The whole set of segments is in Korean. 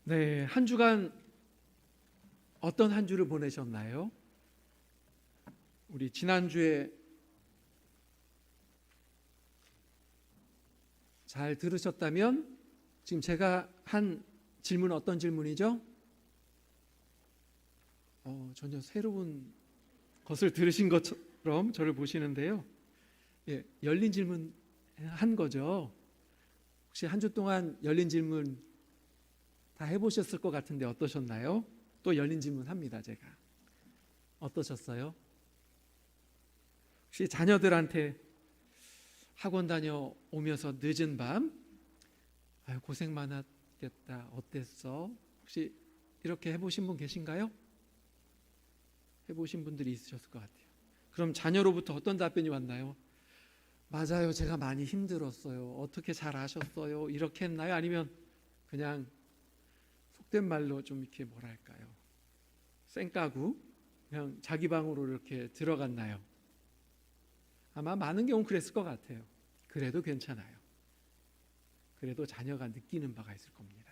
네, 한 주간 어떤 한 주를 보내셨나요? 우리 지난주에 잘 들으셨다면 지금 제가 한 질문은 어떤 질문이죠? 전혀 새로운 것을 들으신 것처럼 저를 보시는데요. 예, 열린 질문 한 거죠. 혹시 한 주 동안 열린 질문 다 해보셨을 것 같은데 어떠셨나요? 또 열린 질문 합니다, 제가. 어떠셨어요? 혹시 자녀들한테 학원 다녀오면서 늦은 밤, 아유, 고생 많았겠다, 어땠어? 혹시 이렇게 해보신 분 계신가요? 해보신 분들이 있으셨을 것 같아요. 그럼 자녀로부터 어떤 답변이 왔나요? 맞아요, 제가 많이 힘들었어요. 어떻게 잘 아셨어요? 이렇게 했나요? 아니면 그냥 속된 말로 좀 이렇게 뭐랄까요, 쌩까고 그냥 자기 방으로 이렇게 들어갔나요? 아마 많은 경우 그랬을 것 같아요. 그래도 괜찮아요. 그래도 자녀가 느끼는 바가 있을 겁니다.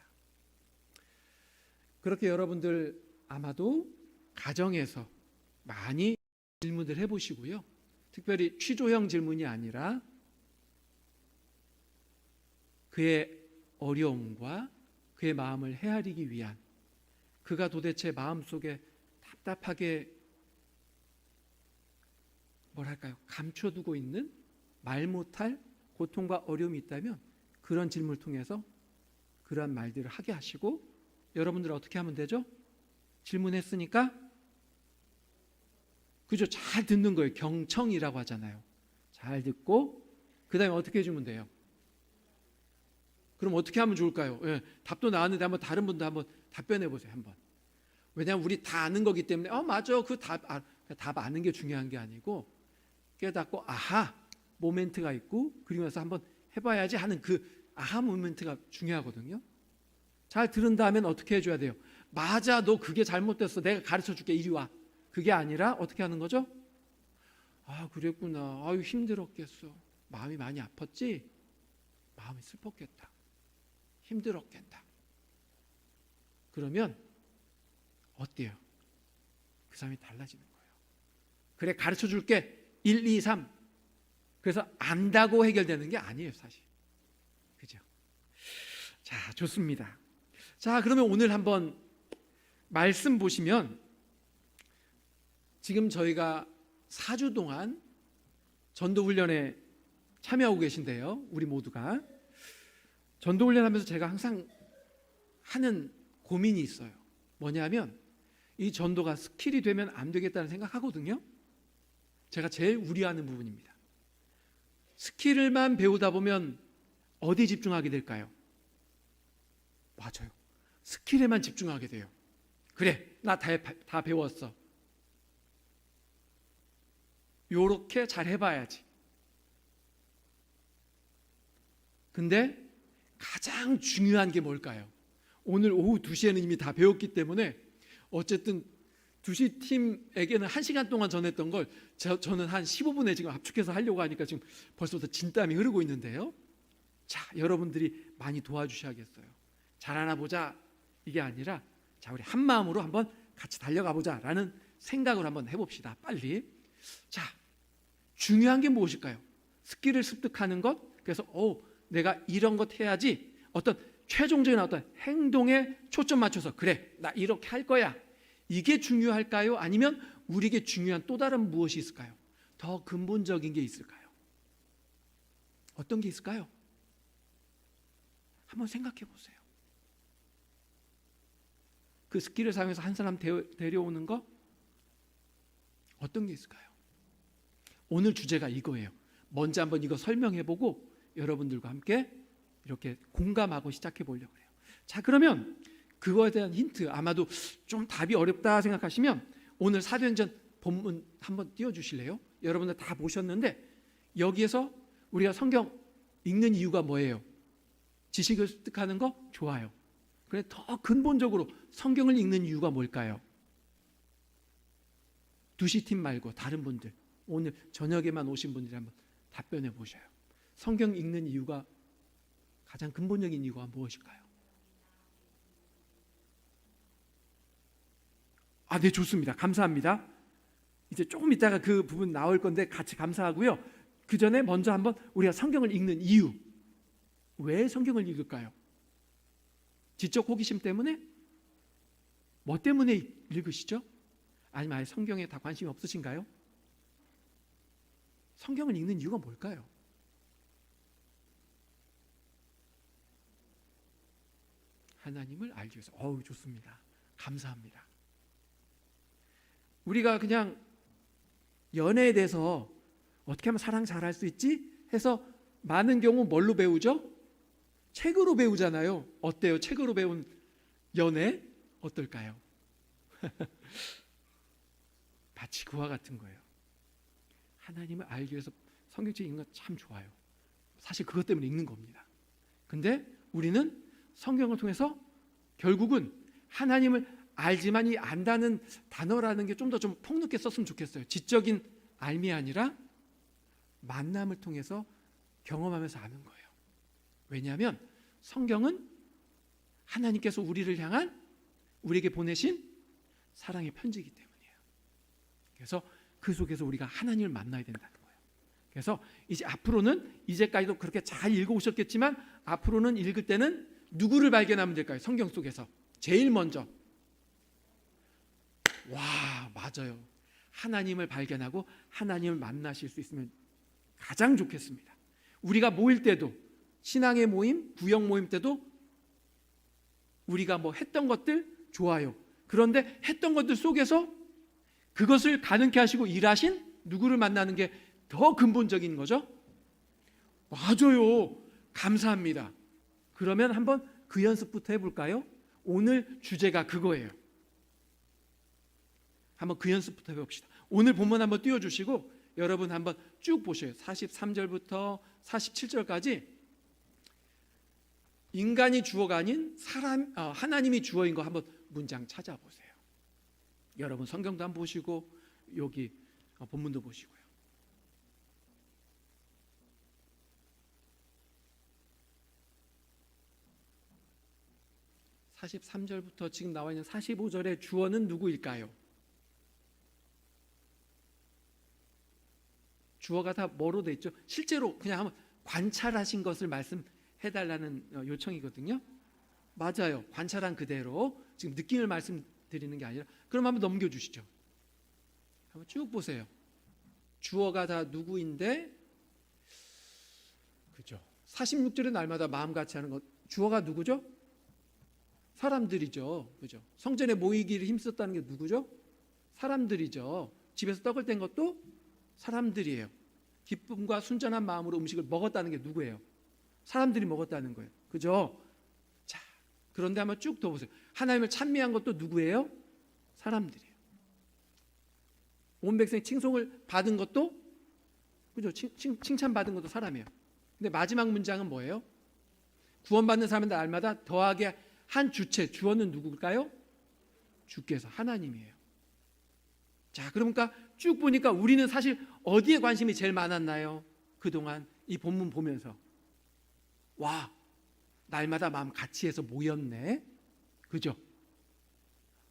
그렇게 여러분들 아마도 가정에서 많이 질문을 해보시고요. 특별히 취조형 질문이 아니라 그의 어려움과 그의 마음을 헤아리기 위한, 그가 도대체 마음속에 답답하게 뭐랄까요, 감춰두고 있는 말 못할 고통과 어려움이 있다면 그런 질문을 통해서 그러한 말들을 하게 하시고, 여러분들 어떻게 하면 되죠? 질문했으니까 그죠, 잘 듣는 거예요. 경청이라고 하잖아요. 잘 듣고 그 다음에 어떻게 해주면 돼요? 그럼 어떻게 하면 좋을까요? 예, 답도 나왔는데 한번 다른 분도 한번 답변해 보세요. 한번. 왜냐하면 우리 다 아는 거기 때문에 맞아, 그 답 아는 게 중요한 게 아니고 깨닫고 아하 모멘트가 있고 그리고 나서 한번 해봐야지 하는 그 아하 모멘트가 중요하거든요. 잘 들은 다음엔 어떻게 해줘야 돼요? 맞아, 너 그게 잘못됐어, 내가 가르쳐줄게, 이리 와. 그게 아니라 어떻게 하는 거죠? 아, 그랬구나. 아유, 힘들었겠어. 마음이 많이 아팠지? 마음이 슬펐겠다. 힘들었겠다. 그러면 어때요? 그 사람이 달라지는 거예요. 그래, 가르쳐줄게. 1, 2, 3. 그래서 안다고 해결되는 게 아니에요, 사실. 그죠? 자, 좋습니다. 자, 그러면 오늘 한번 말씀 보시면, 지금 저희가 4주 동안 전도훈련에 참여하고 계신데요. 우리 모두가. 전도훈련하면서 제가 항상 하는 고민이 있어요. 뭐냐면 이 전도가 스킬이 되면 안 되겠다는 생각하거든요. 제가 제일 우려하는 부분입니다. 스킬을만 배우다 보면 어디 집중하게 될까요? 맞아요. 스킬에만 집중하게 돼요. 그래, 나 다 배웠어. 요렇게 잘 해봐야지. 근데 가장 중요한 게 뭘까요? 오늘 오후 2시에는 이미 다 배웠기 때문에 어쨌든 2시 팀에게는 1시간 동안 전했던 걸 저는 한 15분에 지금 압축해서 하려고 하니까 지금 벌써부터 진땀이 흐르고 있는데요. 자, 여러분들이 많이 도와주셔야겠어요. 잘하나 보자, 이게 아니라 자, 우리 한 마음으로 한번 같이 달려가 보자 라는 생각을 한번 해봅시다. 빨리. 자, 중요한 게 무엇일까요? 스킬을 습득하는 것. 그래서 내가 이런 것 해야지, 어떤 최종적인 어떤 행동에 초점 맞춰서 그래, 나 이렇게 할 거야, 이게 중요할까요? 아니면 우리에게 중요한 또 다른 무엇이 있을까요? 더 근본적인 게 있을까요? 어떤 게 있을까요? 한번 생각해 보세요. 그 스킬을 사용해서 한 사람 데려오는 거, 어떤 게 있을까요? 오늘 주제가 이거예요. 먼저 한번 이거 설명해 보고 여러분들과 함께 이렇게 공감하고 시작해 보려고 해요. 자, 그러면 그거에 대한 힌트, 아마도 좀 답이 어렵다 생각하시면 오늘 사도행전 본문 한번 띄워주실래요? 여러분들 다 보셨는데 여기에서 우리가 성경 읽는 이유가 뭐예요? 지식을 습득하는 거? 좋아요. 그래, 더 근본적으로 성경을 읽는 이유가 뭘까요? 2시 팀 말고 다른 분들, 오늘 저녁에만 오신 분들이 한번 답변해 보셔요. 성경 읽는 이유가, 가장 근본적인 이유가 무엇일까요? 네, 좋습니다. 감사합니다. 이제 조금 있다가 그 부분 나올 건데 같이 감사하고요. 그 전에 먼저 한번 우리가 성경을 읽는 이유, 왜 성경을 읽을까요? 지적 호기심 때문에? 뭐 때문에 읽으시죠? 아니면 아예 성경에 다 관심이 없으신가요? 성경을 읽는 이유가 뭘까요? 하나님을 알기 위해서. 좋습니다. 감사합니다. 우리가 그냥 연애에 대해서 어떻게 하면 사랑 잘할 수 있지? 해서 많은 경우 뭘로 배우죠? 책으로 배우잖아요. 어때요? 책으로 배운 연애 어떨까요? 마치 그와 같은 거예요. 하나님을 알기 위해서 성경책 읽는 건 참 좋아요. 사실 그것 때문에 읽는 겁니다. 근데 우리는 성경을 통해서 결국은 하나님을 알지만 이 안다는 단어라는 게 좀 더 좀 폭넓게 썼으면 좋겠어요. 지적인 알미 아니라 만남을 통해서 경험하면서 아는 거예요. 왜냐하면 성경은 하나님께서 우리를 향한 우리에게 보내신 사랑의 편지이기 때문이에요. 그래서 그 속에서 우리가 하나님을 만나야 된다는 거예요. 그래서 이제 앞으로는 이제까지도 그렇게 잘 읽어오셨겠지만 앞으로는 읽을 때는 누구를 발견하면 될까요? 성경 속에서 제일 먼저 맞아요. 하나님을 발견하고 하나님을 만나실 수 있으면 가장 좋겠습니다. 우리가 모일 때도 신앙의 모임, 구역 모임 때도 우리가 뭐 했던 것들 좋아요. 그런데 했던 것들 속에서 그것을 가능케 하시고 일하신 누구를 만나는 게 더 근본적인 거죠? 맞아요. 감사합니다. 그러면 한번 그 연습부터 해볼까요? 오늘 주제가 그거예요. 한번 그 연습부터 해봅시다. 오늘 본문 한번 띄워주시고 여러분 한번 쭉 보셔요. 43절부터 47절까지 인간이 주어가 아닌 하나님이 주어인 거 한번 문장 찾아보세요. 여러분 성경도 한번 보시고 여기 본문도 보시고요. 43절부터 지금 나와 있는 45절의 주어는 누구일까요? 주어가 다 뭐로 돼 있죠? 실제로 그냥 한번 관찰하신 것을 말씀해달라는 요청이거든요. 맞아요. 관찰한 그대로 지금 느낌을 말씀드리는 게 아니라 그럼 한번 넘겨주시죠. 한번 쭉 보세요. 주어가 다 누구인데 그죠? 46절의 날마다 마음같이 하는 것 주어가 누구죠? 사람들이죠. 그죠? 성전에 모이기를 힘썼다는 게 누구죠? 사람들이죠. 집에서 떡을 뗀 것도 사람들이에요. 기쁨과 순전한 마음으로 음식을 먹었다는 게 누구예요? 사람들이 먹었다는 거예요. 그죠? 자, 그런데 한번 쭉 더 보세요. 하나님을 찬미한 것도 누구예요? 사람들이에요. 온 백성이 칭송을 받은 것도 그죠? 칭찬받은 것도 사람이에요. 근데 마지막 문장은 뭐예요? 구원받는 사람들 날마다 더하게 한 주체, 주어는 누굴까요? 주께서 하나님이에요. 자, 그러니까 쭉 보니까 우리는 사실 어디에 관심이 제일 많았나요? 그동안 이 본문 보면서 날마다 마음 같이 해서 모였네. 그죠?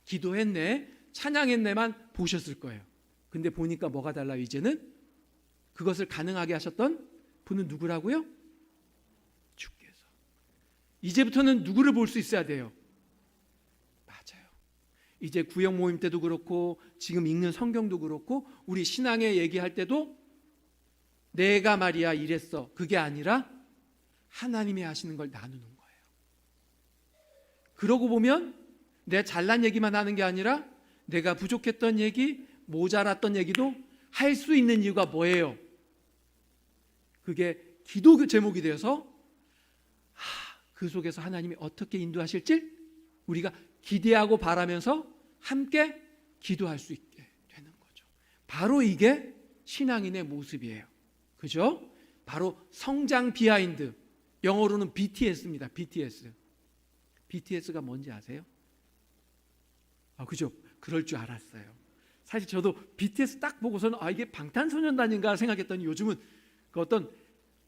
기도했네. 찬양했네만 보셨을 거예요. 근데 보니까 뭐가 달라요? 이제는 그것을 가능하게 하셨던 분은 누구라고요? 주께서. 이제부터는 누구를 볼 수 있어야 돼요? 맞아요. 이제 구역 모임 때도 그렇고 지금 읽는 성경도 그렇고 우리 신앙에 얘기할 때도 내가 말이야 이랬어. 그게 아니라 하나님이 하시는 걸 나누는 거예요. 그러고 보면 내 잘난 얘기만 하는 게 아니라 내가 부족했던 얘기, 모자랐던 얘기도 할 수 있는 이유가 뭐예요? 그게 기도 제목이 되어서 그 속에서 하나님이 어떻게 인도하실지 우리가 기대하고 바라면서 함께 기도할 수 있게 되는 거죠. 바로 이게 신앙인의 모습이에요. 그죠? 바로 성장 비하인드, 영어로는 BTS입니다. BTS. BTS가 뭔지 아세요? 그죠? 그럴 줄 알았어요. 사실 저도 BTS 딱 보고서는 이게 방탄소년단인가 생각했더니 요즘은 그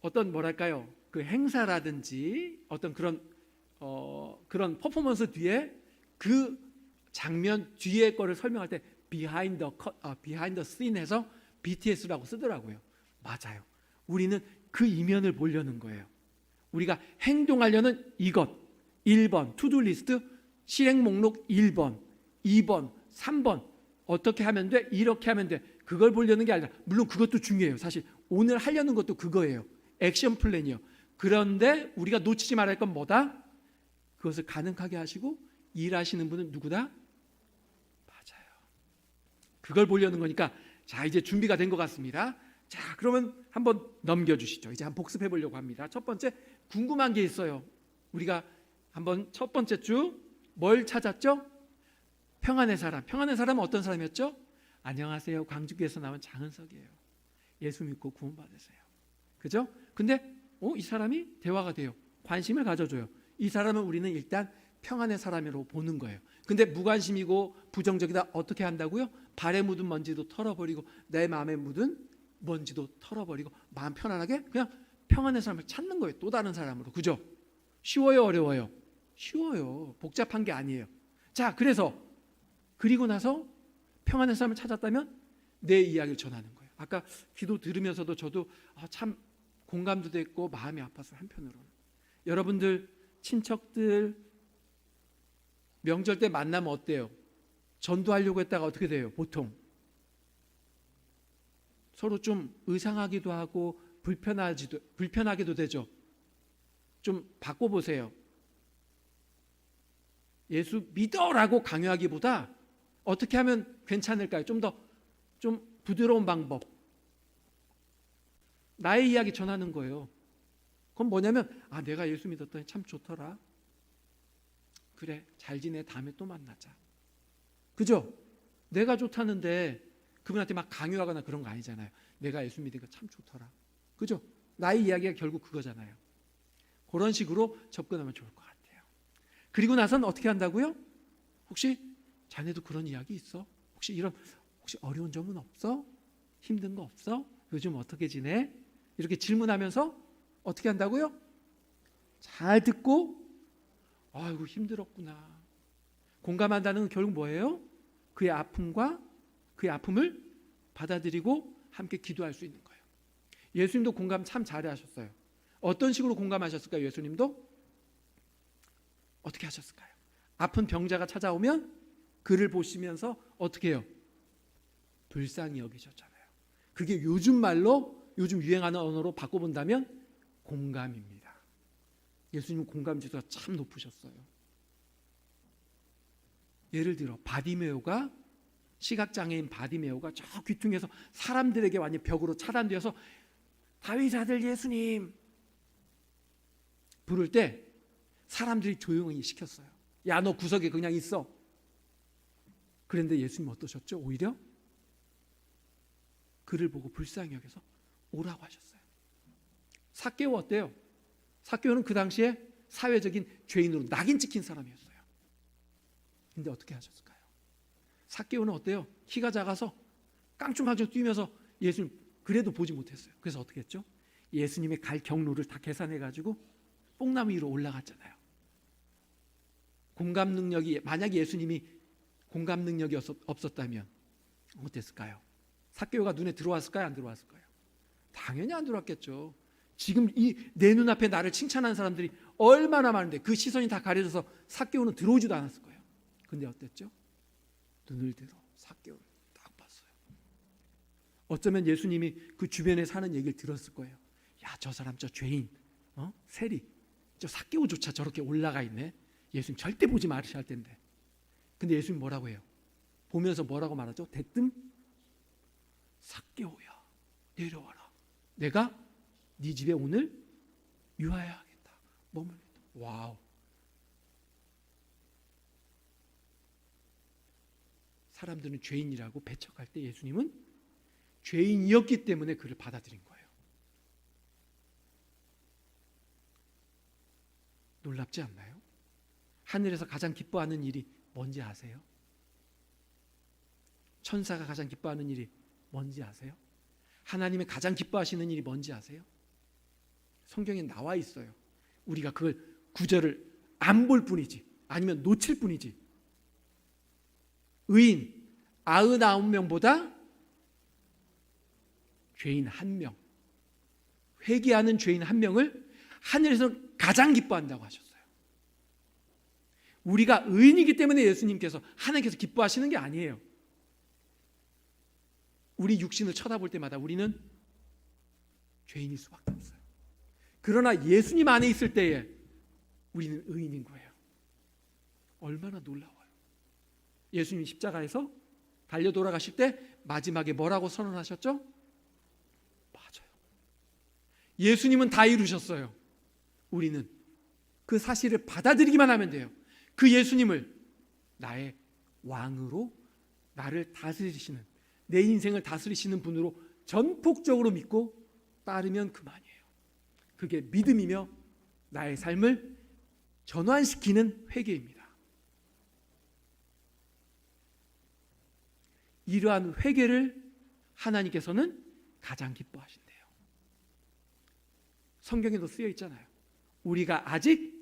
어떤 뭐랄까요? 그 행사라든지 어떤 그런 퍼포먼스 뒤에 그 장면 뒤에 거를 설명할 때 behind the scene 해서 BTS라고 쓰더라고요. 맞아요. 우리는 그 이면을 보려는 거예요. 우리가 행동하려는 이것 1번 투두 리스트 실행 목록 1번 2번 3번 어떻게 하면 돼? 이렇게 하면 돼. 그걸 보려는 게 아니라 물론 그것도 중요해요. 사실 오늘 하려는 것도 그거예요. 액션 플랜이요. 그런데 우리가 놓치지 말아야 할 건 뭐다? 그것을 가능하게 하시고 일하시는 분은 누구다? 맞아요. 그걸 보려는 거니까 자 이제 준비가 된 것 같습니다. 자 그러면 한번 넘겨주시죠. 이제 한번 복습해 보려고 합니다. 첫 번째 궁금한 게 있어요. 우리가 한번 첫 번째 주 뭘 찾았죠? 평안의 사람. 평안의 사람은 어떤 사람이었죠? 안녕하세요. 광주교회에서 나온 장은석이에요. 예수 믿고 구원 받으세요. 그죠? 근데 이 사람이 대화가 돼요. 관심을 가져줘요. 이 사람은 우리는 일단 평안의 사람으로 보는 거예요. 근데 무관심이고 부정적이다 어떻게 한다고요? 발에 묻은 먼지도 털어버리고 내 마음에 묻은 먼지도 털어버리고 마음 편안하게 그냥 평안의 사람을 찾는 거예요. 또 다른 사람으로. 그죠? 쉬워요? 어려워요? 쉬워요. 복잡한 게 아니에요. 자 그래서 그리고 나서 평안의 사람을 찾았다면 내 이야기를 전하는 거예요. 아까 기도 들으면서도 저도 참 공감도 됐고 마음이 아팠어요. 한편으로는 여러분들 친척들 명절 때 만나면 어때요? 전도하려고 했다가 어떻게 돼요? 보통 서로 좀 의상하기도 하고 불편하기도 되죠. 좀 바꿔보세요. 예수 믿어라고 강요하기보다 어떻게 하면 괜찮을까요? 좀 부드러운 방법. 나의 이야기 전하는 거예요. 그건 뭐냐면 내가 예수 믿었더니 참 좋더라. 그래 잘 지내 다음에 또 만나자. 그죠? 내가 좋다는데 그분한테 막 강요하거나 그런 거 아니잖아요. 내가 예수 믿으니까 참 좋더라. 그죠? 나의 이야기가 결국 그거잖아요. 그런 식으로 접근하면 좋을 것 같아요. 그리고 나서는 어떻게 한다고요? 혹시 자네도 그런 이야기 있어? 혹시 어려운 점은 없어? 힘든 거 없어? 요즘 어떻게 지내? 이렇게 질문하면서 어떻게 한다고요? 잘 듣고 아이고 힘들었구나. 공감한다는 건 결국 뭐예요? 그의 아픔과 그의 아픔을 받아들이고 함께 기도할 수 있는 거예요. 예수님도 공감 참 잘하셨어요. 어떤 식으로 공감하셨을까요? 예수님도 어떻게 하셨을까요? 아픈 병자가 찾아오면 그를 보시면서 어떻게 해요? 불쌍히 여기셨잖아요. 그게 요즘 말로 요즘 유행하는 언어로 바꿔본다면 공감입니다. 예수님 공감 지수가 참 높으셨어요. 예를 들어 바디메오가 시각장애인 바디메오가 저 귀퉁에서 사람들에게 완전 벽으로 차단되어서 다윗 아들 예수님 부를 때 사람들이 조용히 시켰어요. 야, 너 구석에 그냥 있어. 그런데 예수님 어떠셨죠? 오히려 그를 보고 불쌍히 여겨서 오라고 하셨어요. 삭개오 어때요? 삭개오는 그 당시에 사회적인 죄인으로 낙인 찍힌 사람이었어요. 근데 어떻게 하셨을까요? 삭개오는 어때요? 키가 작아서 깡충깡충 뛰면서 예수님 그래도 보지 못했어요. 그래서 어떻게 했죠? 예수님의 갈 경로를 다 계산해가지고 뽕나무 위로 올라갔잖아요. 공감 능력이 만약에 예수님이 공감 능력이 없었다면 어땠을까요? 삭개오가 눈에 들어왔을까요? 안 들어왔을까요? 당연히 안 들어왔겠죠. 지금 이 내 눈앞에 나를 칭찬하는 사람들이 얼마나 많은데 그 시선이 다 가려져서 삭개오는 들어오지도 않았을 거예요. 근데 어땠죠? 눈을 들어 삭개오를 딱 봤어요. 어쩌면 예수님이 그 주변에 사는 얘기를 들었을 거예요. 야, 저 사람 저 죄인 세리 저 삭개오조차 저렇게 올라가 있네. 예수님 절대 보지 마셔야 할 텐데. 근데 예수님 뭐라고 해요? 보면서 뭐라고 말하죠? 대뜸 삭개오야 내려와라. 내가 네 집에 오늘 유하여야겠다. 머물겠다. 와우. 사람들은 죄인이라고 배척할 때 예수님은 죄인이었기 때문에 그를 받아들인 거예요. 놀랍지 않나요? 하늘에서 가장 기뻐하는 일이 뭔지 아세요? 천사가 가장 기뻐하는 일이 뭔지 아세요? 하나님이 가장 기뻐하시는 일이 뭔지 아세요? 성경에 나와 있어요. 우리가 그걸 구절을 안 볼 뿐이지 아니면 놓칠 뿐이지 의인 99명보다 죄인 1명, 회개하는 죄인 1명을 하늘에서 가장 기뻐한다고 하셨어요. 우리가 의인이기 때문에 예수님께서, 하나님께서 기뻐하시는 게 아니에요. 우리 육신을 쳐다볼 때마다 우리는 죄인일 수밖에 없어요. 그러나 예수님 안에 있을 때에 우리는 의인인 거예요. 얼마나 놀라워요. 예수님 십자가에서 달려 돌아가실 때 마지막에 뭐라고 선언하셨죠? 맞아요. 예수님은 다 이루셨어요. 우리는 그 사실을 받아들이기만 하면 돼요. 그 예수님을 나의 왕으로 나를 다스리시는, 내 인생을 다스리시는 분으로 전폭적으로 믿고 따르면 그만이에요. 그게 믿음이며 나의 삶을 전환시키는 회개입니다. 이러한 회개를 하나님께서는 가장 기뻐하신대요. 성경에도 쓰여 있잖아요. 우리가 아직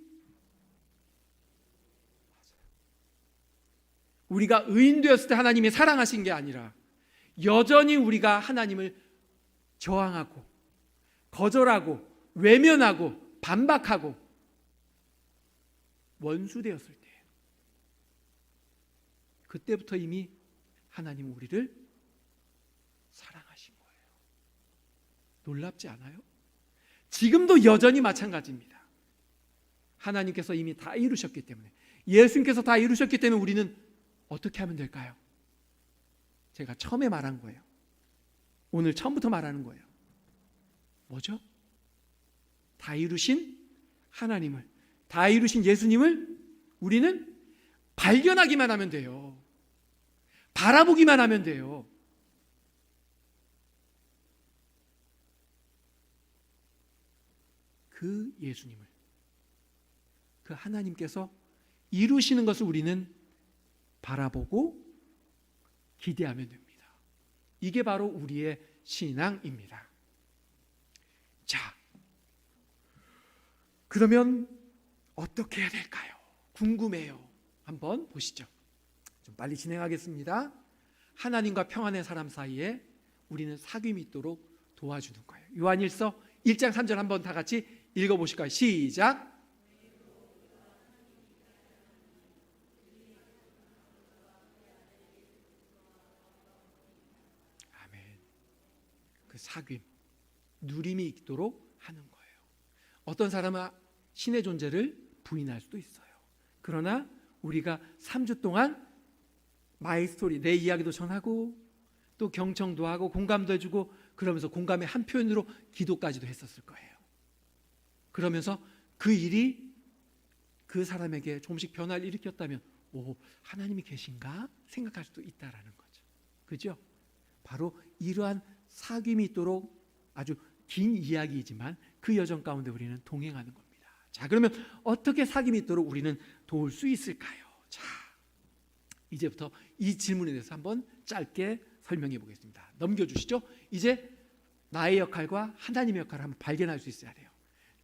우리가 의인 되었을 때 하나님이 사랑하신 게 아니라 여전히 우리가 하나님을 저항하고 거절하고 외면하고 반박하고 원수되었을 때, 그때부터 이미 하나님은 우리를 사랑하신 거예요. 놀랍지 않아요? 지금도 여전히 마찬가지입니다. 하나님께서 이미 다 이루셨기 때문에, 예수님께서 다 이루셨기 때문에 우리는 어떻게 하면 될까요? 제가 처음에 말한 거예요. 오늘 처음부터 말하는 거예요. 뭐죠? 다 이루신 하나님을, 다 이루신 예수님을 우리는 발견하기만 하면 돼요. 바라보기만 하면 돼요. 그 예수님을, 그 하나님께서 이루시는 것을 우리는 바라보고 기대하면 됩니다. 이게 바로 우리의 신앙입니다. 자, 그러면 어떻게 해야 될까요? 궁금해요. 한번 보시죠. 좀 빨리 진행하겠습니다. 하나님과 평안의 사람 사이에 우리는 사귐이 있도록 도와주는 거예요. 요한일서 1장 3절 한번 다 같이 읽어보실까요? 시작. 아멘. 그 사귐, 누림이 있도록 하는 거예요. 어떤 사람은 신의 존재를 부인할 수도 있어요. 그러나 우리가 3주 동안 마이 스토리, 내 이야기도 전하고 또 경청도 하고 공감도 해주고, 그러면서 공감의 한 표현으로 기도까지도 했었을 거예요. 그러면서 그 일이 그 사람에게 조금씩 변화를 일으켰다면, 오, 하나님이 계신가 생각할 수도 있다라는 거죠. 그죠? 바로 이러한 사귐이 있도록 아주 긴 이야기이지만 그 여정 가운데 우리는 동행하는 겁니다. 자, 그러면 어떻게 사귐이 있도록 우리는 도울 수 있을까요? 자, 이제부터 이 질문에 대해서 한번 짧게 설명해 보겠습니다. 넘겨주시죠. 이제 나의 역할과 하나님의 역할을 한번 발견할 수 있어야 돼요.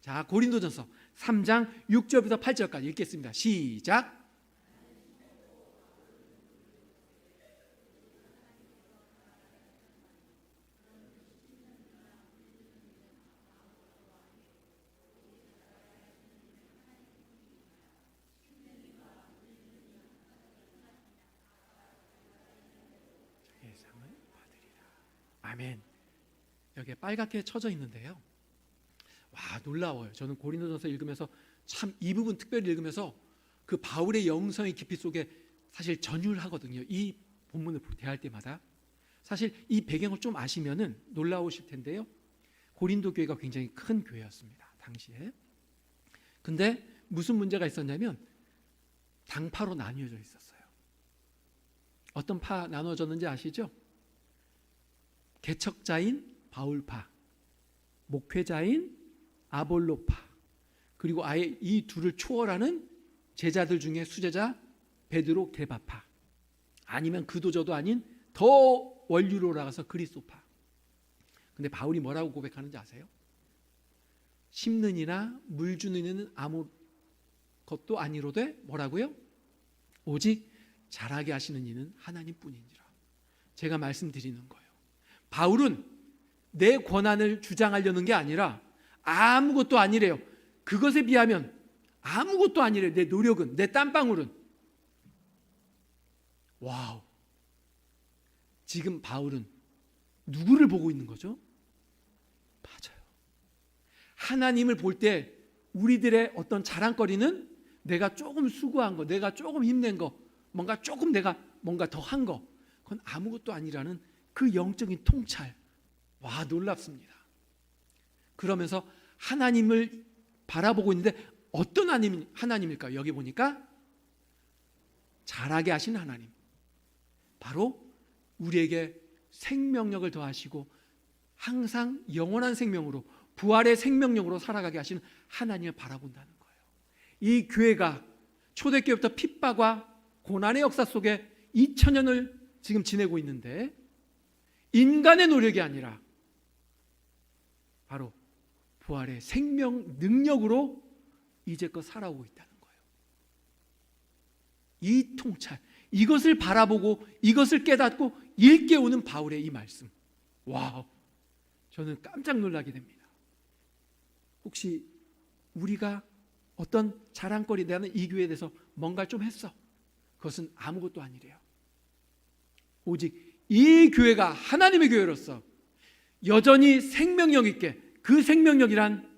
자, 고린도전서 3장 6절부터 8절까지 읽겠습니다. 시작. 예상을 받으리라. 아멘. 여기에 빨갛게 쳐져 있는데요. 와, 놀라워요. 저는 고린도전서 읽으면서 참 이 부분 특별히 읽으면서 그 바울의 영성의 깊이 속에 사실 전율하거든요. 이 본문을 대할 때마다. 사실 이 배경을 좀 아시면은 놀라우실 텐데요. 고린도 교회가 굉장히 큰 교회였습니다, 당시에. 근데 무슨 문제가 있었냐면 당파로 나뉘어져 있었어요. 어떤 파 나눠졌는지 아시죠? 개척자인 바울파, 목회자인 아볼로파, 그리고 아예 이 둘을 초월하는 제자들 중에 수제자 베드로 게바파, 아니면 그도저도 아닌 더 원류로 나가서 그리스도파. 근데 바울이 뭐라고 고백하는지 아세요? 심는 이나 물 주는 이는 아무 것도 아니로되 뭐라고요? 오직 잘하게 하시는 이는 하나님뿐이니라. 제가 말씀드리는 거예요. 바울은 내 권한을 주장하려는 게 아니라 아무것도 아니래요. 그것에 비하면 아무것도 아니래요. 내 노력은, 내 땀방울은. 와우. 지금 바울은 누구를 보고 있는 거죠? 맞아요. 하나님을 볼 때 우리들의 어떤 자랑거리는 내가 조금 수고한 거, 내가 조금 힘낸 거, 뭔가 조금 내가 뭔가 더 한 거, 그건 아무것도 아니라는 그 영적인 통찰. 와, 놀랍습니다. 그러면서 하나님을 바라보고 있는데 어떤 하나님일까요? 여기 보니까 잘하게 하신 하나님, 바로 우리에게 생명력을 더하시고 항상 영원한 생명으로, 부활의 생명력으로 살아가게 하시는 하나님을 바라본다는 거예요. 이 교회가 초대교회부터 핍박과 고난의 역사 속에 2000년을 지금 지내고 있는데 인간의 노력이 아니라 바로 부활의 생명 능력으로 이제껏 살아오고 있다는 거예요. 이 통찰, 이것을 바라보고 이것을 깨닫고 일깨우는 바울의 이 말씀, 와우, 저는 깜짝 놀라게 됩니다. 혹시 우리가 어떤 자랑거리, 나는 이 교회에 대해서 뭔가 좀 했어, 그것은 아무것도 아니래요. 오직 이 교회가 하나님의 교회로서 여전히 생명력 있게, 그 생명력이란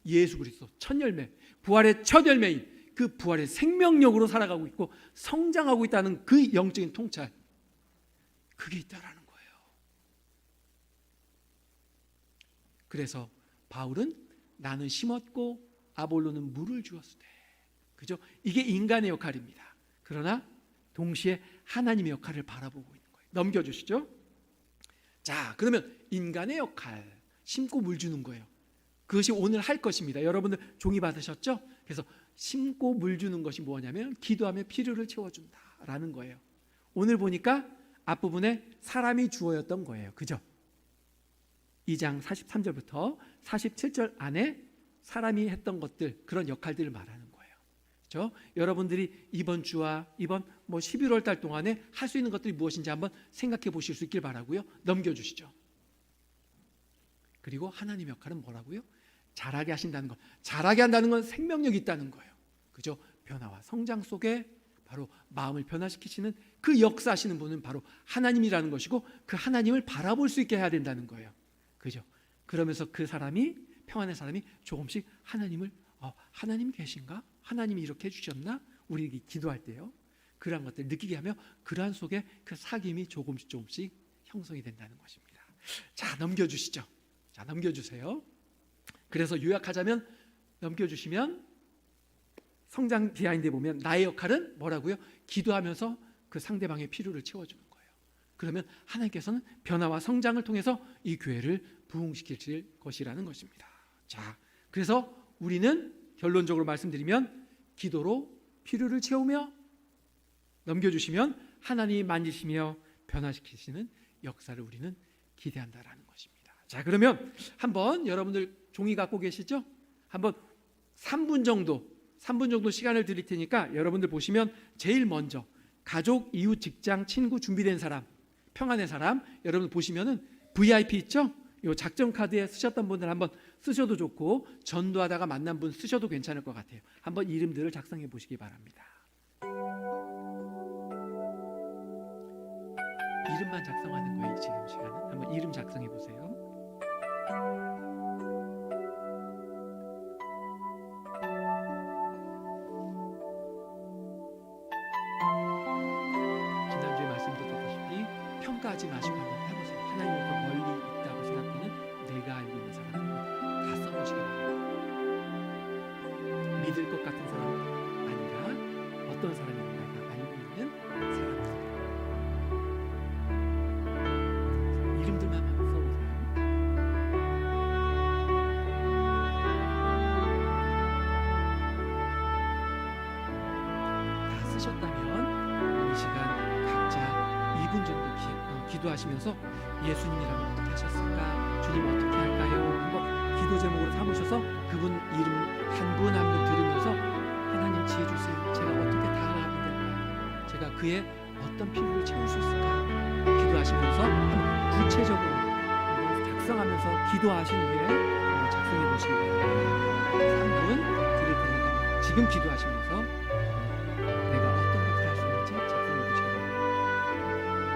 예수 그리스도 첫 열매, 부활의 첫 열매인 그 부활의 생명력으로 살아가고 있고 성장하고 있다는 그 영적인 통찰, 그게 있다라는 거예요. 그래서 바울은 나는 심었고 아볼로는 물을 주었으되, 그죠? 이게 인간의 역할입니다. 그러나 동시에 하나님의 역할을 바라보고 있는 거예요. 넘겨주시죠. 자, 그러면 인간의 역할, 심고 물 주는 거예요. 그것이 오늘 할 것입니다. 여러분들 종이 받으셨죠? 그래서 심고 물 주는 것이 뭐냐면 기도하며 필요를 채워준다라는 거예요. 오늘 보니까 앞부분에 사람이 주어였던 거예요. 그죠? 2장 43절부터 47절 안에 사람이 했던 것들, 그런 역할들을 말하는 거예요. 그렇죠? 여러분들이 이번 주와 이번 11월 달 동안에 할 수 있는 것들이 무엇인지 한번 생각해 보실 수 있길 바라고요. 넘겨주시죠. 그리고 하나님의 역할은 뭐라고요? 자라게 하신다는 것. 자라게 한다는 건 생명력이 있다는 거예요. 그죠? 변화와 성장 속에 바로 마음을 변화시키시는 그 역사하시는 분은 바로 하나님이라는 것이고, 그 하나님을 바라볼 수 있게 해야 된다는 거예요. 그죠? 그러면서 그 사람이, 평안의 사람이 조금씩 하나님을, 하나님 계신가? 하나님이 이렇게 해주셨나? 우리 기도할 때요, 그러한 것들 느끼게 하며 그러한 속에 그 사귐이 조금씩 형성이 된다는 것입니다. 자, 넘겨주시죠. 자, 넘겨주세요. 그래서 요약하자면, 넘겨주시면 성장 비하인드에 보면 나의 역할은 뭐라고요? 기도하면서 그 상대방의 필요를 채워주는 거예요. 그러면 하나님께서는 변화와 성장을 통해서 이 교회를 부흥시킬 것이라는 것입니다. 자, 그래서 우리는 결론적으로 말씀드리면 기도로 필요를 채우며, 넘겨주시면 하나님이 만지시며 변화시키시는 역사를 우리는 기대한다라는 것입니다. 자, 그러면 한번 여러분들 종이 갖고 계시죠? 한번 3분 정도 시간을 드릴 테니까 여러분들 보시면 제일 먼저 가족, 이웃, 직장, 친구, 준비된 사람, 평안의 사람, 여러분 보시면은 VIP 있죠? 이 작전 카드에 쓰셨던 분들 한번 쓰셔도 좋고, 전도하다가 만난 분 쓰셔도 괜찮을 것 같아요. 한번 이름들을 작성해 보시기 바랍니다. 이름만 작성하는 거예요. 지금 시간은 한번 이름 작성해 보세요. 지난주에 말씀드렸다시피 평가하지 마시고 한번 해보세요. 하나님과 멀리 있다고 생각되는 내가 알고 있는 사람은 다 써보시기 바랍니다. 믿을 것 같은 사람 아니라 어떤 사람인가 내가 알고 있는 사람들, 이름들만 한번 써보세요. 다 쓰셨다면 이 시간 각자 2분 정도 기도하시면서 예수님이라면 어떻게 하셨을까? 주님 어떻게 할까요? 한번 기도 제목으로 삼으셔서 그분 이름 한 분 한 분 들으면서 하나님 지혜 주세요. 제가 어떻게 다가가면 될까요? 제가 그의 어떤 필요를 채울 수 있을까요? 기도하시면서 한번 구체적으로 한번 작성하면서 기도하신 후에 한번 작성해 보시기 바랍니다. 3분 드릴 테니까 지금 기도하시면서 내가 어떤 것을 할 수 있는지 작성해 보시기 바랍니다.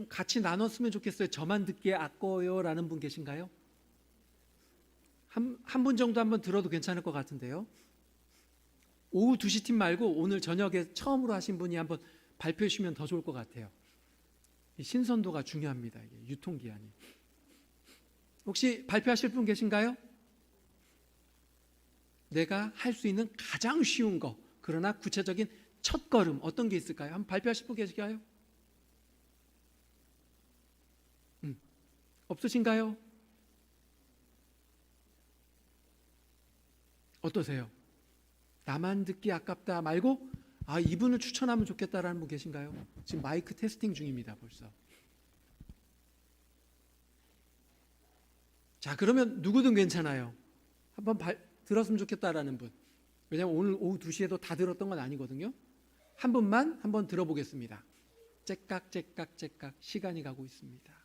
좀 같이 나눴으면 좋겠어요. 저만 듣기에 아까워요라는 분 계신가요? 한 분 정도 한번 들어도 괜찮을 것 같은데요. 오후 2시 팀 말고 오늘 저녁에 처음으로 하신 분이 한번 발표해 주시면 더 좋을 것 같아요. 이 신선도가 중요합니다. 이게 유통기한이. 혹시 발표하실 분 계신가요? 내가 할 수 있는 가장 쉬운 거, 그러나 구체적인 첫 걸음 어떤 게 있을까요? 한번 발표하실 분 계실까요? 없으신가요? 어떠세요? 나만 듣기 아깝다 말고 이분을 추천하면 좋겠다라는 분 계신가요? 지금 마이크 테스팅 중입니다. 벌써. 자, 그러면 누구든 괜찮아요. 한번 들었으면 좋겠다라는 분. 왜냐하면 오늘 오후 2시에도 다 들었던 건 아니거든요. 한 분만 한번 들어보겠습니다. 째깍 시간이 가고 있습니다.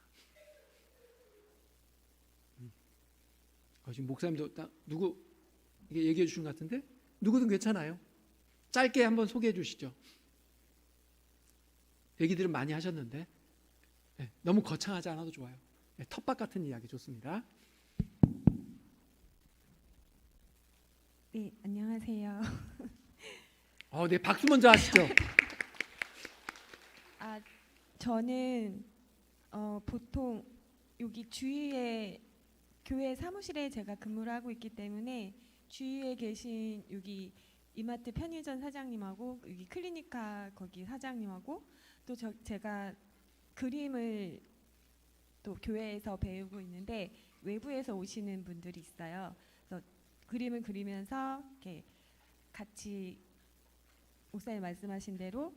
지금 목사님도 누구 이게 얘기해 주신 것 같은데 누구든 괜찮아요. 짧게 한번 소개해 주시죠. 얘기들은 많이 하셨는데 너무 거창하지 않아도 좋아요. 텃밭 같은 이야기 좋습니다. 네, 안녕하세요. 네, 박수 먼저 하시죠. 저는 보통 여기 주위에 교회 사무실에 제가 근무를 하고 있기 때문에 주위에 계신 여기 이마트 편의점 사장님하고 여기 클리니카 거기 사장님하고 또 제가 그림을 또 교회에서 배우고 있는데 외부에서 오시는 분들이 있어요. 그래서 그림을 그리면서 이렇게 같이 목사님 말씀하신 대로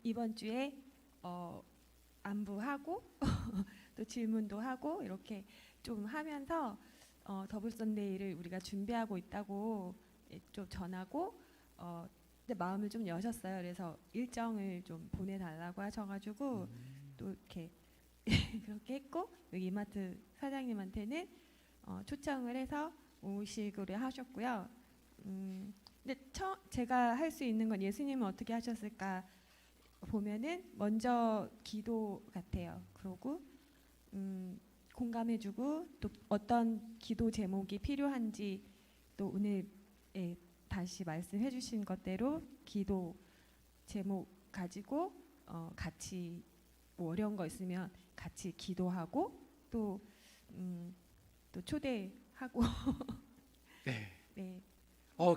이번 주에 안부하고 또 질문도 하고 이렇게 좀 하면서 더블 선데이를 우리가 준비하고 있다고 좀 전하고 근데 마음을 좀 여셨어요. 그래서 일정을 좀 보내달라고 하셔가지고 또 이렇게 그렇게 했고 여기 이마트 사장님한테는 초청을 해서 오시기로 하셨고요. 근데 제가 할 수 있는 건 예수님은 어떻게 하셨을까 보면은 먼저 기도 같아요. 그러고 공감해주고 또 어떤 기도 제목이 필요한지 또 오늘 다시 말씀해주신 것대로 기도 제목 가지고 같이 뭐 어려운 거 있으면 같이 기도하고 또 초대하고 네. 네.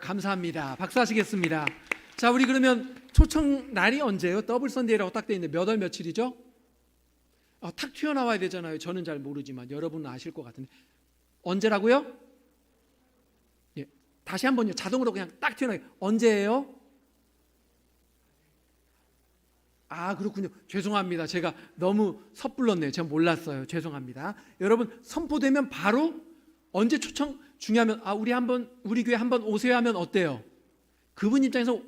감사합니다. 박수하시겠습니다. 자, 우리 그러면 초청 날이 언제예요? 더블 선데이라고 딱 돼 있는데 몇 월 며칠이죠? 탁 튀어나와야 되잖아요. 저는 잘 모르지만 여러분은 아실 것 같은데 언제라고요? 예, 다시 한번요. 자동으로 그냥 딱 튀어나와요. 언제예요? 그렇군요. 죄송합니다. 제가 너무 섣불렀네요. 제가 몰랐어요. 죄송합니다. 여러분 선포되면 바로 언제 초청 중요하면 우리 교회 한번 오세요 하면 어때요? 그분 입장에서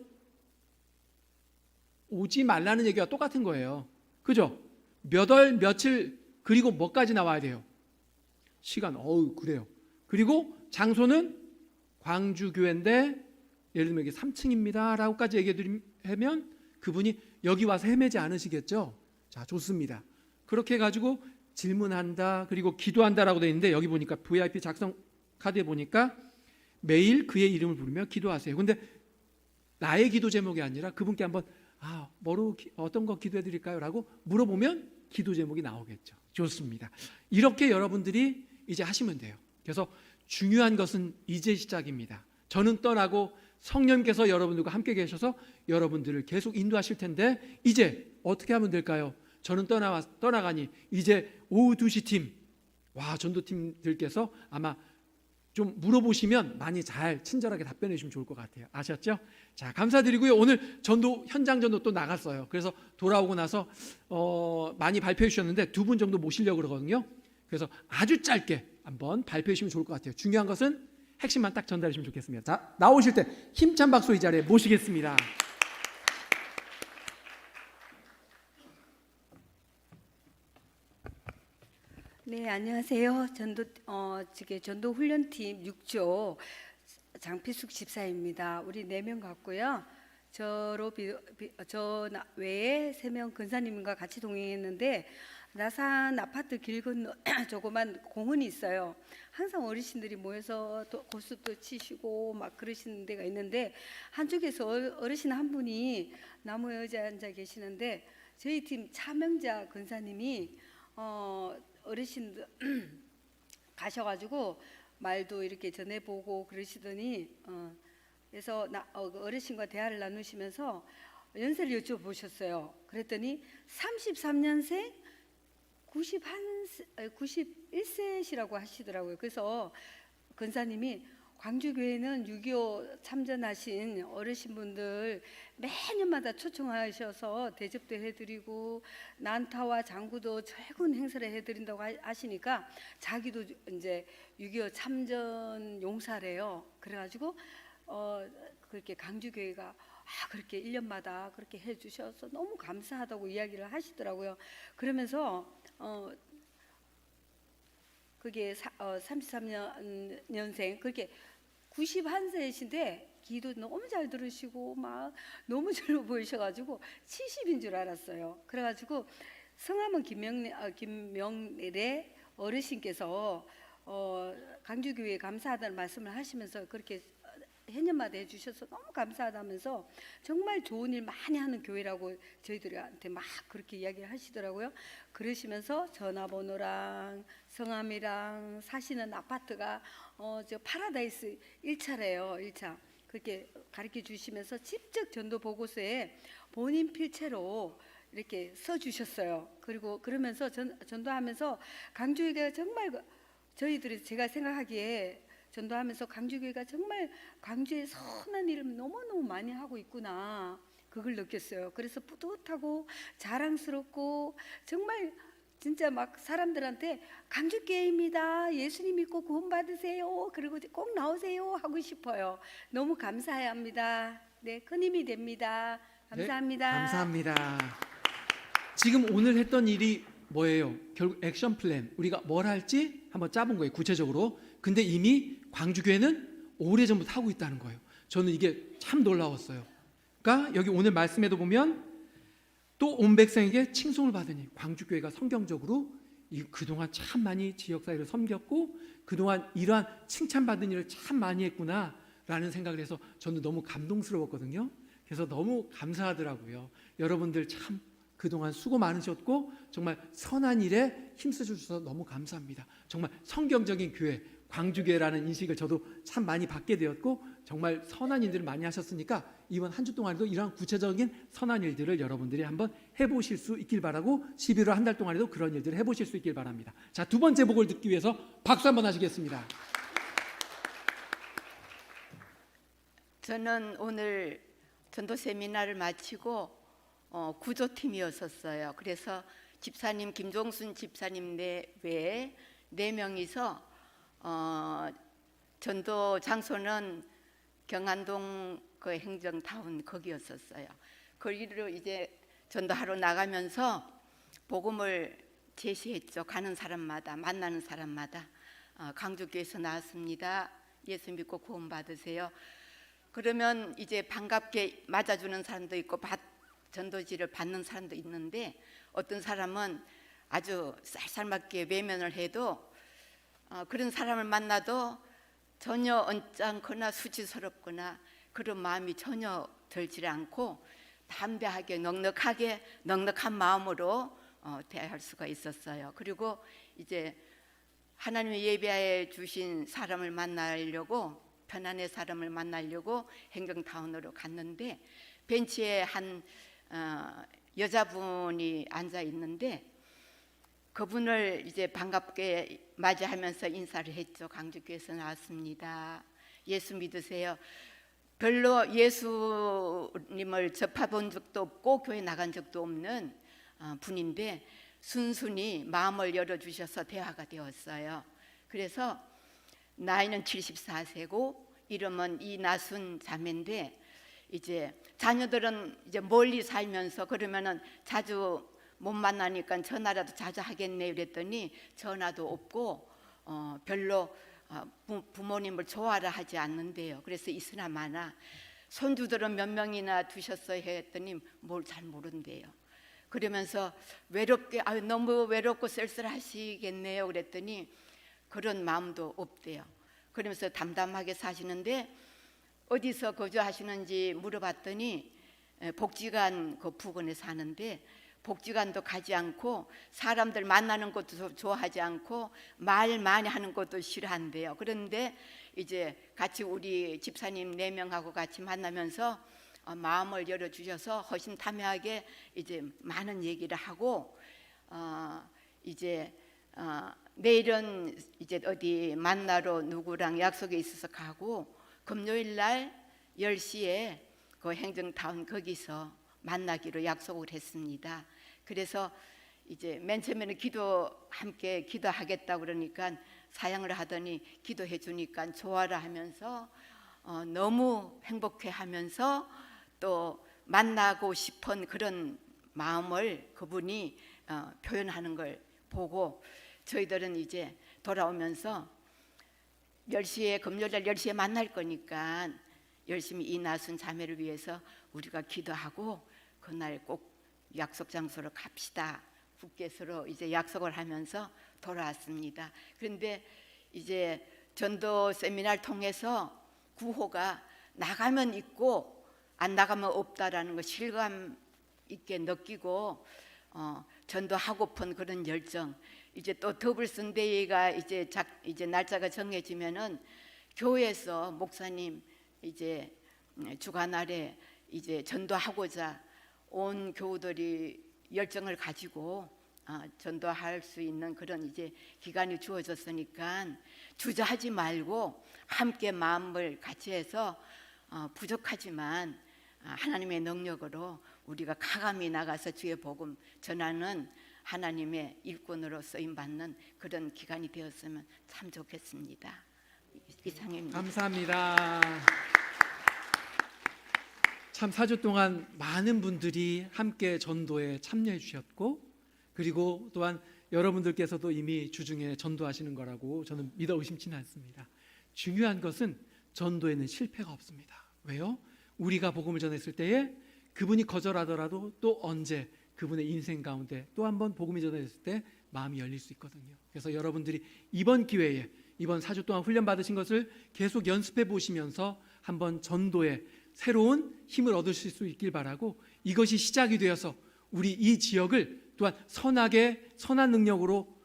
오지 말라는 얘기가 똑같은 거예요. 그죠? 몇 월 며칠 그리고 뭐까지 나와야 돼요? 시간. 그래요. 그리고 장소는 광주교회인데 예를 들면 이게 3층입니다 라고까지 얘기해 드리면 그분이 여기 와서 헤매지 않으시겠죠? 자, 좋습니다. 그렇게 해가지고 질문한다 그리고 기도한다라고 되어 있는데 여기 보니까 VIP 작성 카드에 보니까 매일 그의 이름을 부르며 기도하세요. 근데 나의 기도 제목이 아니라 그분께 한번 어떤 거 기도해 드릴까요? 라고 물어보면 기도 제목이 나오겠죠. 좋습니다. 이렇게 여러분들이 이제 하시면 돼요. 그래서 중요한 것은 이제 시작입니다. 저는 떠나고 성령께서 여러분들과 함께 계셔서 여러분들을 계속 인도하실 텐데 이제 어떻게 하면 될까요? 저는 떠나가니 이제 오후 2시 팀 전도팀들께서 아마 좀 물어보시면 많이 잘 친절하게 답변해 주시면 좋을 것 같아요. 아셨죠? 자, 감사드리고요. 오늘 현장 전도 또 나갔어요. 그래서 돌아오고 나서 많이 발표해 주셨는데 2분 정도 모시려고 그러거든요. 그래서 아주 짧게 한번 발표해 주시면 좋을 것 같아요. 중요한 것은 핵심만 딱 전달해 주시면 좋겠습니다. 자, 나오실 때 힘찬 박수 이 자리에 모시겠습니다. 네, 안녕하세요. 전도 훈련팀 6조 장필숙 집사입니다. 우리 4명 같고요. 저 외에 3명 근사님과 같이 동행했는데 나산 아파트 길 건너 조그만 공원이 있어요. 항상 어르신들이 모여서 고스톱도 치시고 막 그러시는 데가 있는데 한쪽에서 어르신 한 분이 나무에 앉아 계시는데 저희 팀 차명자 권사님이 어르신들 가셔가지고 말도 이렇게 전해보고 그러시더니 그래서 그 어르신과 대화를 나누시면서 연세를 여쭤보셨어요. 그랬더니 33년생 91세시라고 하시더라고요. 그래서 권사님이 광주교회는 6.25 참전하신 어르신분들 매년마다 초청하셔서 대접도 해드리고 난타와 장구도 최근 행사를 해드린다고 하시니까 자기도 이제 6.25 참전 용사래요. 그래가지고 그렇게 강주교회가 그렇게 1년마다 그렇게 해주셔서 너무 감사하다고 이야기를 하시더라고요. 그러면서 그게 33년생 그렇게 91세이신데 기도 너무 잘 들으시고 막 너무 젊어 보이셔가지고 70인 줄 알았어요. 그래가지고 성함은 김명래 어르신께서 강주교회에 감사하다는 말씀을 하시면서 그렇게 해년마다 해주셔서 너무 감사하다면서 정말 좋은 일 많이 하는 교회라고 저희들한테 막 그렇게 이야기를 하시더라고요. 그러시면서 전화번호랑 성함이랑 사시는 아파트가 저 파라다이스 1차래요. 1차. 그렇게 가르쳐 주시면서 직접 전도 보고서에 본인 필체로 이렇게 써 주셨어요. 그리고 그러면서 전도하면서 강주교회가 정말 저희들이 제가 생각하기에 전도하면서 강주교회가 정말 광주에 선한 일을 너무너무 많이 하고 있구나 그걸 느꼈어요. 그래서 뿌듯하고 자랑스럽고 정말 진짜 막 사람들한테 강주교회입니다. 예수님 믿고 구원 받으세요. 그리고 꼭 나오세요 하고 싶어요. 너무 감사합니다. 네, 큰 힘이 됩니다. 감사합니다. 네, 감사합니다. 지금 오늘 했던 일이 뭐예요? 결국 액션 플랜. 우리가 뭘 할지 한번 짜본 거예요. 구체적으로. 근데 이미 광주교회는 오래전부터 하고 있다는 거예요. 저는 이게 참 놀라웠어요. 그러니까 여기 오늘 말씀에도 보면 또 온 백성에게 칭송을 받으니 광주교회가 성경적으로 그동안 참 많이 지역사회를 섬겼고 그동안 이러한 칭찬받은 일을 참 많이 했구나라는 생각을 해서 저는 너무 감동스러웠거든요. 그래서 너무 감사하더라고요. 여러분들 참 그동안 수고 많으셨고 정말 선한 일에 힘써 주셔서 너무 감사합니다. 정말 성경적인 교회 광주교회라는 인식을 저도 참 많이 받게 되었고 정말 선한 일들을 많이 하셨으니까 이번 한 주 동안에도 이러한 구체적인 선한 일들을 여러분들이 한번 해보실 수 있길 바라고 11월 한 달 동안에도 그런 일들을 해보실 수 있길 바랍니다. 자, 두 번째 복을 듣기 위해서 박수 한번 하시겠습니다. 저는 오늘 전도 세미나를 마치고 구조팀이었었어요. 그래서 집사님 김종순 집사님 외에 4명이서 전도 장소는 경안동 그 행정타운 거기였었어요. 거기로 이제 전도하러 나가면서 복음을 제시했죠. 가는 사람마다 만나는 사람마다 강주교에서 나왔습니다. 예수 믿고 구원 받으세요. 그러면 이제 반갑게 맞아주는 사람도 있고 전도지를 받는 사람도 있는데 어떤 사람은 아주 쌀쌀맞게 외면을 해도 그런 사람을 만나도 전혀 언짢거나 수치스럽거나 그런 마음이 전혀 들지 않고 담대하게 넉넉한 마음으로 대할 수가 있었어요. 그리고 이제 하나님의 예배해 주신 사람을 만나려고 편안의 사람을 만나려고 행정타운으로 갔는데 벤치에 한 여자분이 앉아 있는데 그분을 이제 반갑게 맞이하면서 인사를 했죠. 강주교에서 나왔습니다. 예수 믿으세요. 별로 예수님을 접해본 적도 없고 교회 나간 적도 없는 분인데 순순히 마음을 열어주셔서 대화가 되었어요. 그래서 나이는 74세고 이름은 이나순 자매인데 이제 자녀들은 이제 멀리 살면서 그러면은 자주 못 만나니까 전화라도 자주 하겠네 그랬더니 전화도 없고 별로 부모님을 좋아라 하지 않는데요. 그래서 있으나 마나 손주들은 몇 명이나 두셨어요 했더니 뭘 잘 모른대요. 그러면서 외롭게 너무 외롭고 쓸쓸하시겠네요. 그랬더니 그런 마음도 없대요. 그러면서 담담하게 사시는데 어디서 거주하시는지 물어봤더니 복지관 그 부근에 사는데 복지관도 가지 않고 사람들 만나는 것도 좋아하지 않고 말 많이 하는 것도 싫어한대요. 그런데 이제 같이 우리 집사님 4명하고 같이 만나면서 마음을 열어주셔서 허심탄회하게 이제 많은 얘기를 하고 이제 내일은 이제 어디 만나러 누구랑 약속이 있어서 가고 금요일 날 10시에 그 행정타운 거기서 만나기로 약속을 했습니다. 그래서 이제 맨 처음에는 함께 기도하겠다 그러니까 사양을 하더니 기도해 주니까 좋아라 하면서 너무 행복해 하면서 또 만나고 싶은 그런 마음을 그분이 표현하는 걸 보고 저희들은 이제 돌아오면서 10시에 금요일날 10시에 만날 거니까 열심히 이 나순 자매를 위해서 우리가 기도하고 그날 꼭 약속 장소로 갑시다. 굳게 서로 이제 약속을 하면서 돌아왔습니다. 그런데 이제 전도 세미나를 통해서 구호가 나가면 있고 안 나가면 없다라는 거 실감 있게 느끼고 전도하고픈 그런 열정. 이제 또 더블 선데이가 이제 날짜가 정해지면은 교회에서 목사님 이제 주간날에 이제 전도하고자 온 교우들이 열정을 가지고 전도할 수 있는 그런 이제 기간이 주어졌으니까 주저하지 말고 함께 마음을 같이 해서 부족하지만 하나님의 능력으로 우리가 가감히 나가서 주의 복음 전하는 하나님의 일꾼으로 쓰임 받는 그런 기간이 되었으면 참 좋겠습니다. 이상입니다. 감사합니다. 참 4주 동안 많은 분들이 함께 전도에 참여해 주셨고 그리고 또한 여러분들께서도 이미 주중에 전도하시는 거라고 저는 믿어 의심치는 않습니다. 중요한 것은 전도에는 실패가 없습니다. 왜요? 우리가 복음을 전했을 때에 그분이 거절하더라도 또 언제 그분의 인생 가운데 또 한 번 복음이 전해졌을 때 마음이 열릴 수 있거든요. 그래서 여러분들이 이번 기회에 이번 4주 동안 훈련 받으신 것을 계속 연습해 보시면서 한번 전도에 새로운 힘을 얻으실 수 있길 바라고 이것이 시작이 되어서 우리 이 지역을 또한 선한 능력으로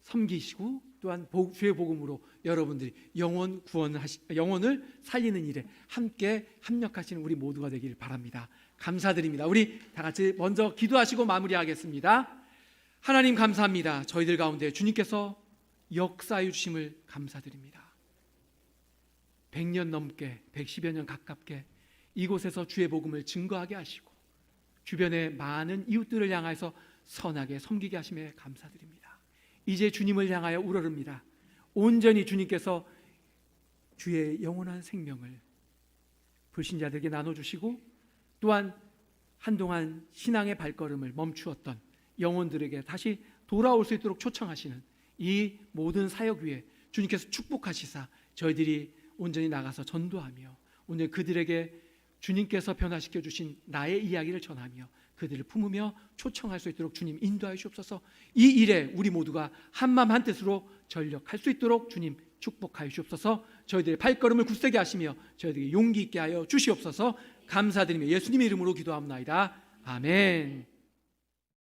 섬기시고 또한 주의 복음으로 여러분들이 영혼을 살리는 일에 함께 합력하시는 우리 모두가 되길 바랍니다. 감사드립니다. 우리 다 같이 먼저 기도하시고 마무리하겠습니다. 하나님 감사합니다. 저희들 가운데 주님께서 역사해 주심을 감사드립니다. 100년 넘게 110여 년 가깝게 이곳에서 주의 복음을 증거하게 하시고 주변의 많은 이웃들을 향해서 선하게 섬기게 하심에 감사드립니다. 이제 주님을 향하여 우러릅니다. 온전히 주님께서 주의 영원한 생명을 불신자들에게 나눠주시고 또한 한동안 신앙의 발걸음을 멈추었던 영혼들에게 다시 돌아올 수 있도록 초청하시는 이 모든 사역 위에 주님께서 축복하시사 저희들이 온전히 나가서 전도하며 오늘 그들에게 주님께서 변화시켜 주신 나의 이야기를 전하며 그들을 품으며 초청할 수 있도록 주님 인도하여 주옵소서. 이 일에 우리 모두가 한마음 한뜻으로 전력할 수 있도록 주님 축복하여 주옵소서. 저희들의 발걸음을 굳세게 하시며 저희들에게 용기 있게 하여 주시옵소서. 감사드리며 예수님의 이름으로 기도합나이다. 아멘.